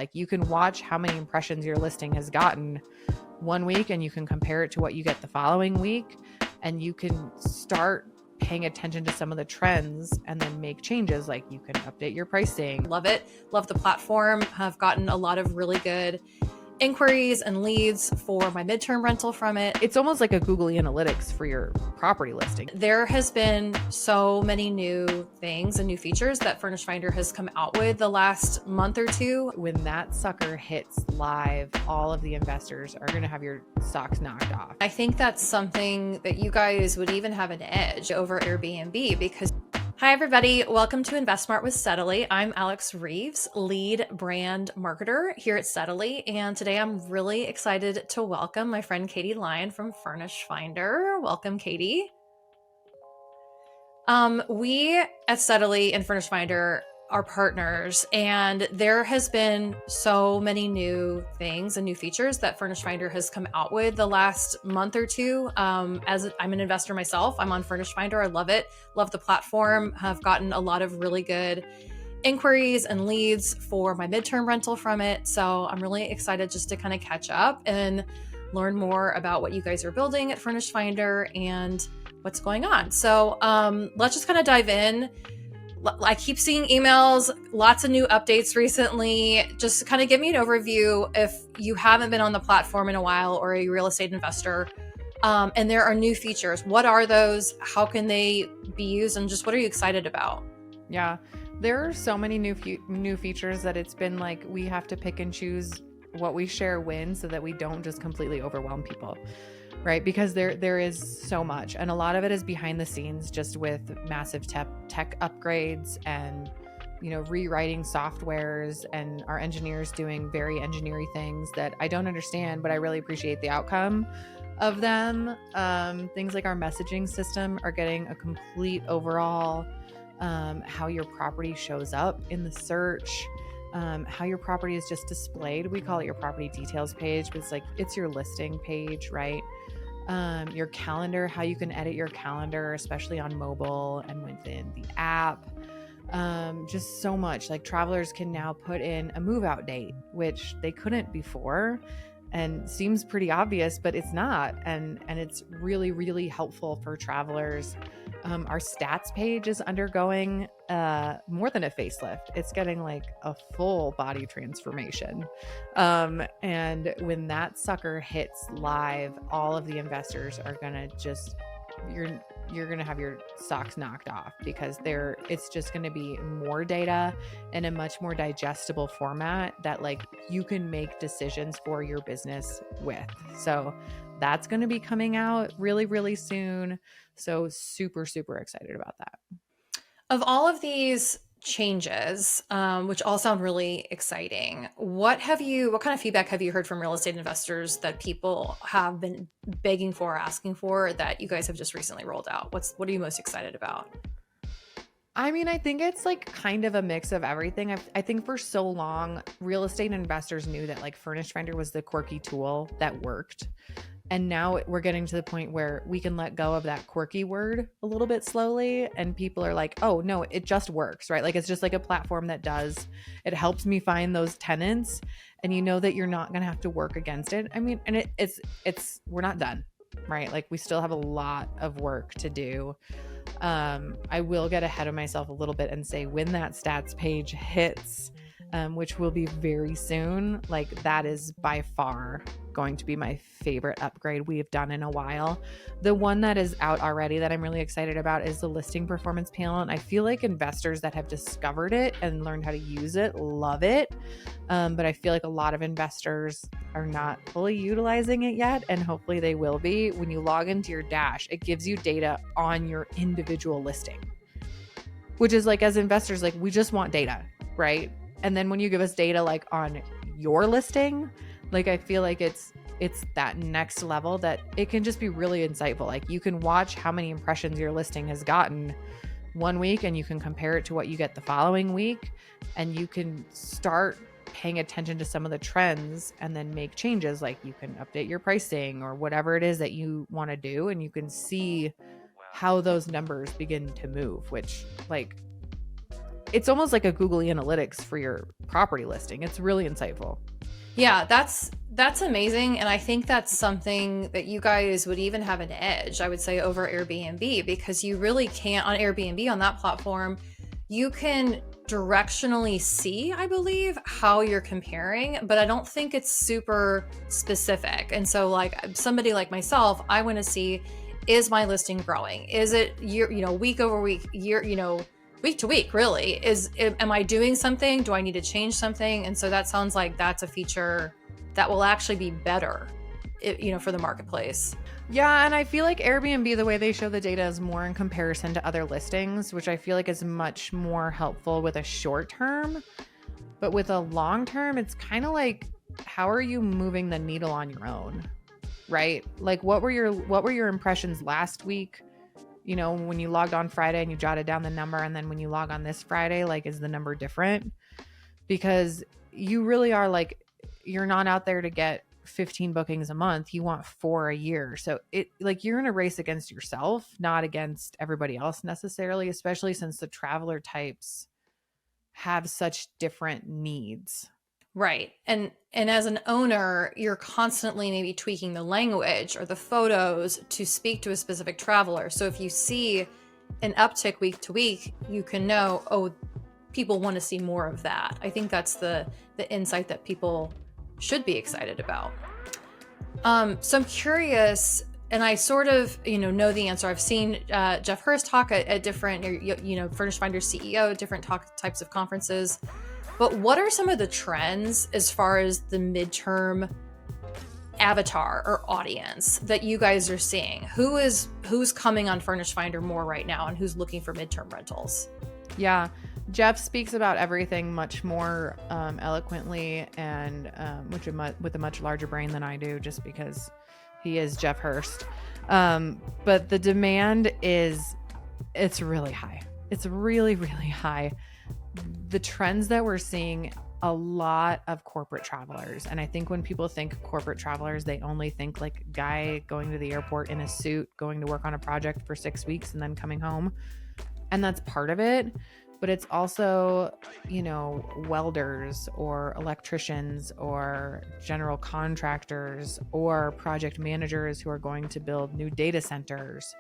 Like you can watch how many impressions your listing has gotten one week and you can compare it to what you get the following week, and you can start paying attention to some of the trends and then make changes. Like you can update your pricing. Love it. Love the platform. Have gotten a lot of really good inquiries and leads for my midterm rental from it. It's almost like a Google Analytics for your property listing. There has been so many new things and new features that Furnished Finder has come out with the last month or two. When that sucker hits live, all of the investors are going to have your socks knocked off. I think that's something that you guys would even have an edge over Airbnb because hi, everybody. Welcome to InvestSmart with Steadily. I'm Alex Reeves, lead brand marketer here at Steadily. And today I'm really excited to welcome my friend Katie Lyon from Furnished Finder. Welcome, Katie. We at Steadily and Furnished Finder are partners, and there has been so many new things and new features that Furnished Finder has come out with the last month or two. As I'm an investor myself, I'm on Furnished Finder. I love it. Love the platform. Have gotten a lot of really good inquiries and leads for my midterm rental from it. So I'm really excited just to kind of catch up and learn more about what you guys are building at Furnished Finder and what's going on. So let's just kind of dive in. I keep seeing emails, lots of new updates recently. Just kind of give me an overview if you haven't been on the platform in a while or a real estate investor. And there are new features. What are those? How can they be used? And just what are you excited about? Yeah, there are so many new features that it's been like we have to pick and choose what we share when so that we don't just completely overwhelm people. Right? Because there is so much, and a lot of it is behind the scenes, just with massive tech upgrades and, rewriting softwares, and our engineers doing very engineering things that I don't understand, but I really appreciate the outcome of them. Things like our messaging system are getting a complete overhaul. How your property shows up in the search. How your property is just displayed. We call it your property details page, but it's your listing page, right? Your calendar, how you can edit your calendar, especially on mobile and within the app. Just so much. Like travelers can now put in a move out date, which they couldn't before, and seems pretty obvious, but it's not. And it's really, really helpful for travelers. Our stats page is undergoing more than a facelift. It's getting like a full body transformation. And when that sucker hits live, all of the investors are gonna just you're gonna have your socks knocked off, because it's just gonna be more data in a much more digestible format that like you can make decisions for your business with. So that's going to be coming out really, really soon. So super, super excited about that. Of all of these changes, which all sound really exciting, what kind of feedback have you heard from real estate investors that people have been begging for, asking for, that you guys have just recently rolled out? What are you most excited about? I mean, I think it's like kind of a mix of everything. I think for so long, real estate investors knew that like Furnished Finder was the quirky tool that worked. And now we're getting to the point where we can let go of that quirky word a little bit slowly. And people are like, oh no, it just works, right? Like it's just like a platform that it helps me find those tenants. And you know that you're not going to have to work against it. I mean, and we're not done, right? Like we still have a lot of work to do. I will get ahead of myself a little bit and say when that stats page hits, which will be very soon, like that is by far going to be my favorite upgrade we have done in a while. The one that is out already that I'm really excited about is the listing performance panel. And I feel like investors that have discovered it and learned how to use it love it. But I feel like a lot of investors are not fully utilizing it yet. And hopefully they will be. When you log into your dash, it gives you data on your individual listing, which is like, as investors, like we just want data, right? And then when you give us data like on your listing, like I feel like it's that next level that it can just be really insightful. Like you can watch how many impressions your listing has gotten one week and you can compare it to what you get the following week, and you can start paying attention to some of the trends and then make changes. Like you can update your pricing or whatever it is that you want to do, and you can see how those numbers begin to move, which like it's almost like a Google Analytics for your property listing. It's really insightful. Yeah, that's amazing. And I think that's something that you guys would even have an edge, I would say, over Airbnb, because you really can't on Airbnb on that platform, you can directionally see, I believe, how you're comparing, but I don't think it's super specific. And so like somebody like myself, I want to see, is my listing growing? Is it week over week, week to week, really? Am I doing something? Do I need to change something? And so that sounds like that's a feature that will actually be better, for the marketplace. Yeah, and I feel like Airbnb, the way they show the data is more in comparison to other listings, which I feel like is much more helpful with a short term. But with a long term, it's kind of like, how are you moving the needle on your own, right? Like what were your impressions last week? When you logged on Friday and you jotted down the number, and then when you log on this Friday, like, is the number different? Because you really are like, you're not out there to get 15 bookings a month. You want 4 a year. So you're in a race against yourself, not against everybody else necessarily, especially since the traveler types have such different needs. Right. And as an owner, you're constantly maybe tweaking the language or the photos to speak to a specific traveler. So if you see an uptick week to week, you can know, oh, people want to see more of that. I think that's the insight that people should be excited about. So I'm curious, and I sort of, know the answer. I've seen Jeff Hurst talk at different, Furnished Finder CEO, different types of conferences. But what are some of the trends as far as the midterm avatar or audience that you guys are seeing? Who's coming on Furnished Finder more right now, and who's looking for midterm rentals? Yeah. Jeff speaks about everything much more eloquently and with a much larger brain than I do, just because he is Jeff Hurst. But the demand it's really high. It's really, really high. The trends that we're seeing, a lot of corporate travelers. And I think when people think corporate travelers, they only think like guy going to the airport in a suit, going to work on a project for 6 weeks and then coming home. And that's part of it. But it's also, welders or electricians or general contractors or project managers who are going to build new data centers,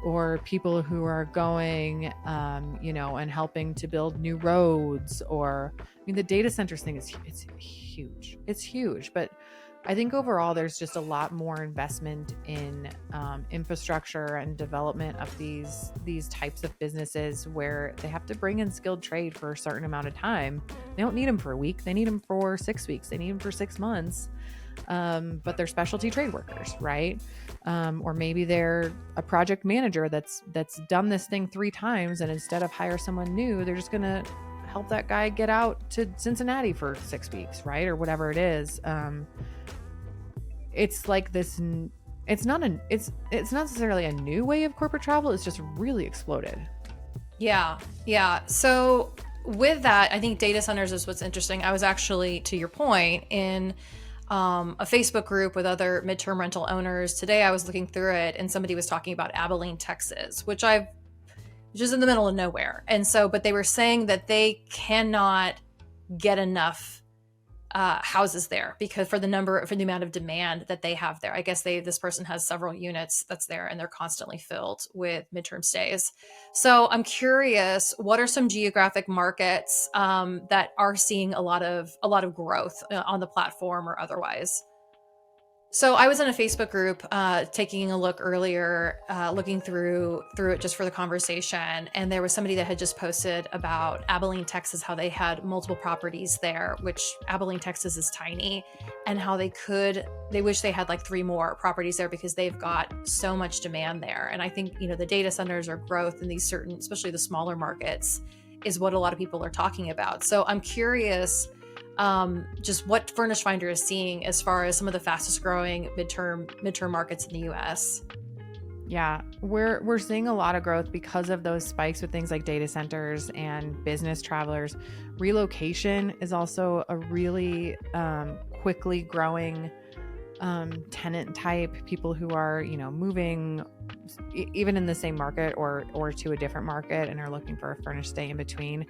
or people who are going, and helping to build new roads. The data centers thing it's huge. It's huge. But I think overall, there's just a lot more investment in infrastructure and development of these types of businesses, where they have to bring in skilled trade for a certain amount of time. They don't need them for a week. They need them for 6 weeks. They need them for 6 months. But they're specialty trade workers, right? Or maybe they're a project manager that's done this thing 3 times, and instead of hire someone new, they're just going to help that guy get out to Cincinnati for 6 weeks, right? Or whatever it is. It's like this, it's not necessarily a new way of corporate travel. It's just really exploded. Yeah. So with that, I think data centers is what's interesting. I was actually, to your point, in a Facebook group with other midterm rental owners. Today I was looking through it, and somebody was talking about Abilene, Texas, which is in the middle of nowhere. And so, but they were saying that they cannot get enough houses there because for the amount of demand that they have there. I guess this person has several units that's there, and they're constantly filled with midterm stays. So I'm curious, what are some geographic markets that are seeing a lot of growth on the platform or otherwise? So I was in a Facebook group taking a look earlier, looking through it just for the conversation. And there was somebody that had just posted about Abilene, Texas, how they had multiple properties there, which Abilene, Texas is tiny, and how they wish they had like 3 more properties there because they've got so much demand there. And I think, the data centers or growth in these certain, especially the smaller markets, is what a lot of people are talking about. So I'm curious, just what Furnished Finder is seeing as far as some of the fastest growing midterm markets in the US. Yeah, we're seeing a lot of growth because of those spikes with things like data centers and business travelers. Relocation is also a really quickly growing tenant type, people who are, moving even in the same market or to a different market and are looking for a furnished stay in between.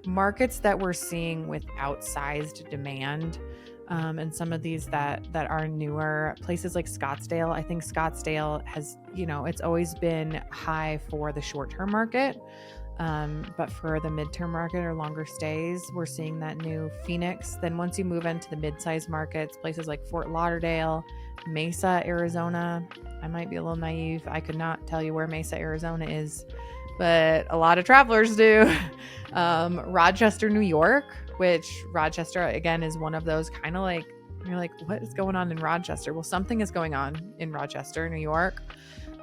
Markets that we're seeing with outsized demand, and some of these that are newer, places like Scottsdale. I think Scottsdale has, it's always been high for the short-term market. But for the midterm market or longer stays, we're seeing that new Phoenix. Then once you move into the mid-sized markets, places like Fort Lauderdale, Mesa, Arizona. I might be a little naive. I could not tell you where Mesa, Arizona is, but a lot of travelers do. Rochester, New York, which Rochester, again, is one of those kind of like, you're like, what is going on in Rochester? Well, something is going on in Rochester, New York.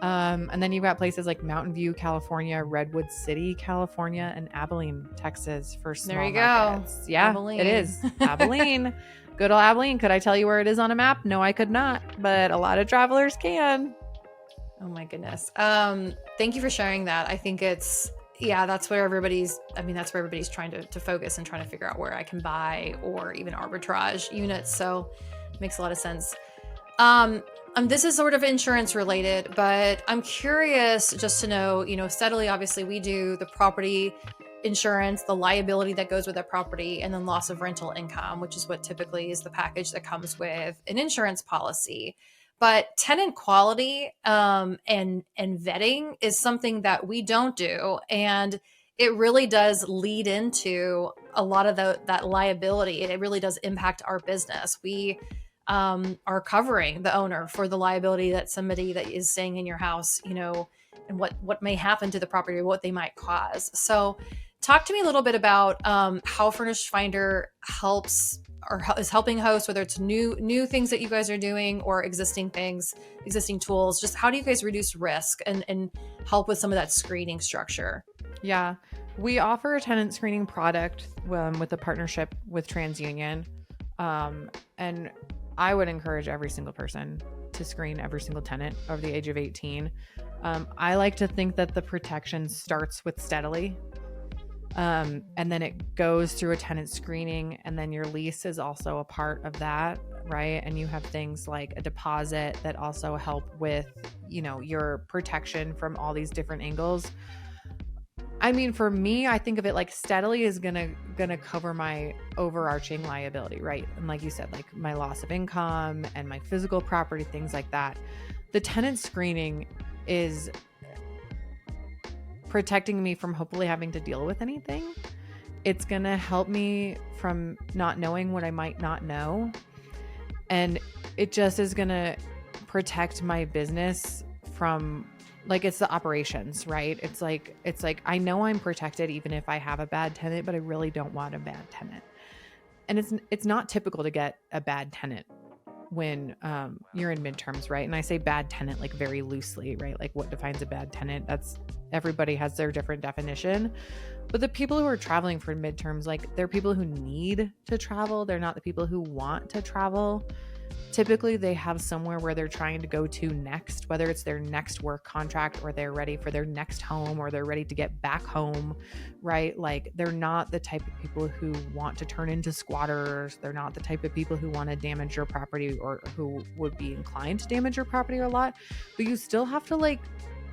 And then you've got places like Mountain View, California, Redwood City, California, and Abilene, Texas for small There you markets. go. Yeah, Abilene. It is. Abilene. Good old Abilene. Could I tell you where it is on a map? No, I could not, but a lot of travelers can. Oh my goodness. Thank you for sharing that. I think that's where everybody's trying to focus and trying to figure out where I can buy or even arbitrage units. So it makes a lot of sense. This is sort of insurance related, but I'm curious just to know, Steadily, obviously we do the property insurance, the liability that goes with that property, and then loss of rental income, which is what typically is the package that comes with an insurance policy. But tenant quality and vetting is something that we don't do. And it really does lead into a lot of that liability. It really does impact our business. We are covering the owner for the liability that somebody that is staying in your house, and what may happen to the property or what they might cause. So talk to me a little bit about how Furnished Finder helps or is helping hosts, whether it's new things that you guys are doing or existing things, existing tools. Just how do you guys reduce risk and help with some of that screening structure? Yeah, we offer a tenant screening product with a partnership with TransUnion. And I would encourage every single person to screen every single tenant over the age of 18. I like to think that the protection starts with Steadily. And then it goes through a tenant screening, and then your lease is also a part of that, right? And you have things like a deposit that also help with, your protection from all these different angles. I mean, for me, I think of it like Steadily is gonna cover my overarching liability, right? And like you said, like my loss of income and my physical property, things like that. The tenant screening is protecting me from hopefully having to deal with anything. It's gonna help me from not knowing what I might not know. And it just is gonna protect my business from, like, it's the operations, right? It's like I know I'm protected even if I have a bad tenant, but I really don't want a bad tenant. And it's not typical to get a bad tenant when you're in midterms, right? And I say bad tenant like very loosely, right? Like what defines a bad tenant? That's, everybody has their different definition. But the people who are traveling for midterms, like, they're people who need to travel. They're not the people who want to travel. Typically, they have somewhere where they're trying to go to next, whether it's their next work contract or they're ready for their next home or they're ready to get back home, right? Like, they're not the type of people who want to turn into squatters. They're not the type of people who want to damage your property or who would be inclined to damage your property a lot. But you still have to,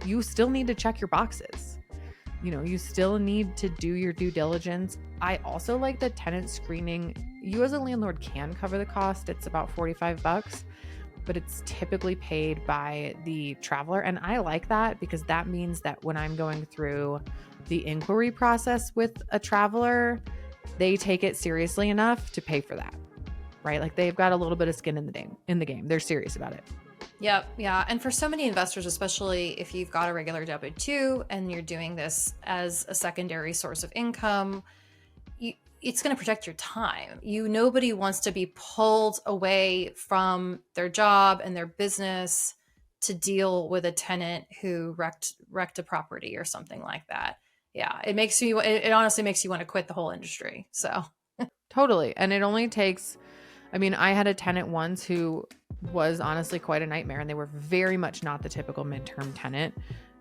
you still need to check your boxes. You still need to do your due diligence. I also like the tenant screening. You as a landlord can cover the cost. It's about $45, but it's typically paid by the traveler. And I like that because that means that when I'm going through the inquiry process with a traveler, they take it seriously enough to pay for that, right? Like, they've got a little bit of skin in the game. They're serious about it. Yep. Yeah. And for so many investors, especially if you've got a regular W-2 and you're doing this as a secondary source of income, it's going to protect your time. Nobody wants to be pulled away from their job and their business to deal with a tenant who wrecked a property or something like that. Yeah. It honestly makes you want to quit the whole industry. So totally. And it only takes, I had a tenant once who was honestly quite a nightmare, and they were very much not the typical midterm tenant.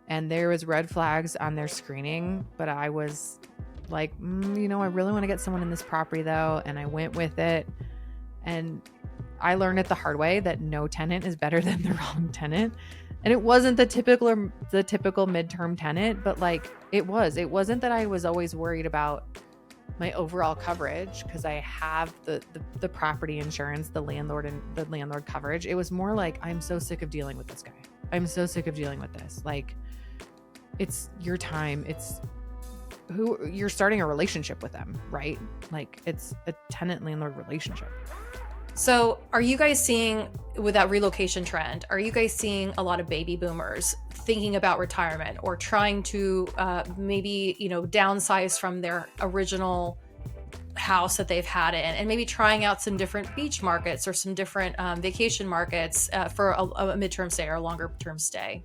And there was red flags on their screening, but I was like, I really want to get someone in this property though. And I went with it, and I learned it the hard way that no tenant is better than the wrong tenant. And it wasn't the typical midterm tenant, but like it wasn't that I was always worried about my overall coverage because I have the property insurance, the landlord coverage. It was more like, I'm so sick of dealing with this guy. I'm so sick of dealing with this. Like, it's your time. It's who you're starting a relationship with them, right? Like, it's a tenant landlord relationship. So are you guys seeing, with that relocation trend, are you guys seeing a lot of baby boomers thinking about retirement or trying to maybe, downsize from their original house that they've had in, and maybe trying out some different beach markets or some different vacation markets for a midterm stay or a longer term stay?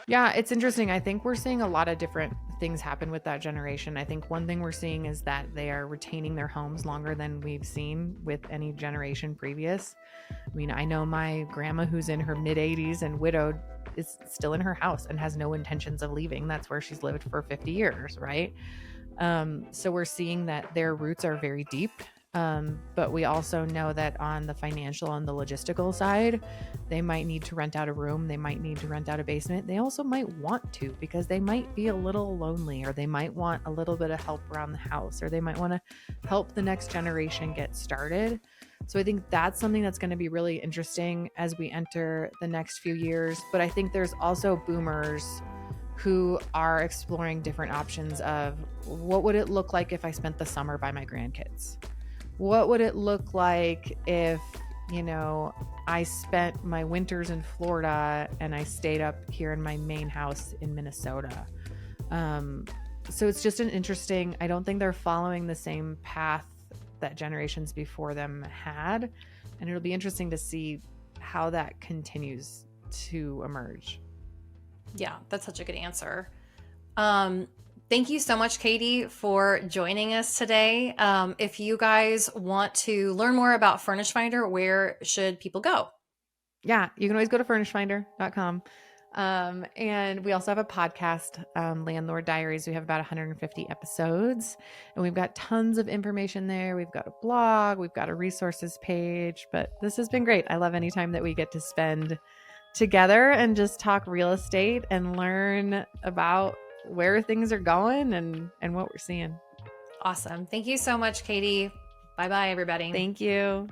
Yeah, it's interesting. I think we're seeing a lot of different things happen with that generation. I think one thing we're seeing is that they are retaining their homes longer than we've seen with any generation previous. I mean, I know my grandma, who's in her mid 80s and widowed, is still in her house and has no intentions of leaving. That's where she's lived for 50 years, right? So we're seeing that their roots are very deep. But we also know that on the financial and the logistical side, they might need to rent out a room. They might need to rent out a basement. They also might want to, because they might be a little lonely, or they might want a little bit of help around the house, or they might want to help the next generation get started. So I think that's something that's going to be really interesting as we enter the next few years. But I think there's also boomers who are exploring different options of, what would it look like if I spent the summer by my grandkids? What would it look like if, I spent my winters in Florida and I stayed up here in my main house in Minnesota? So it's just I don't think they're following the same path that generations before them had. And it'll be interesting to see how that continues to emerge. Yeah, that's such a good answer. Thank you so much, Katie, for joining us today. If you guys want to learn more about Furnished Finder, where should people go? Yeah, you can always go to furnishedfinder.com. And we also have a podcast, Landlord Diaries. We have about 150 episodes, and we've got tons of information there. We've got a blog, we've got a resources page, but this has been great. I love any time that we get to spend together and just talk real estate and learn about where things are going and what we're seeing. Awesome. Thank you so much, Katie. Bye-bye, everybody. Thank you.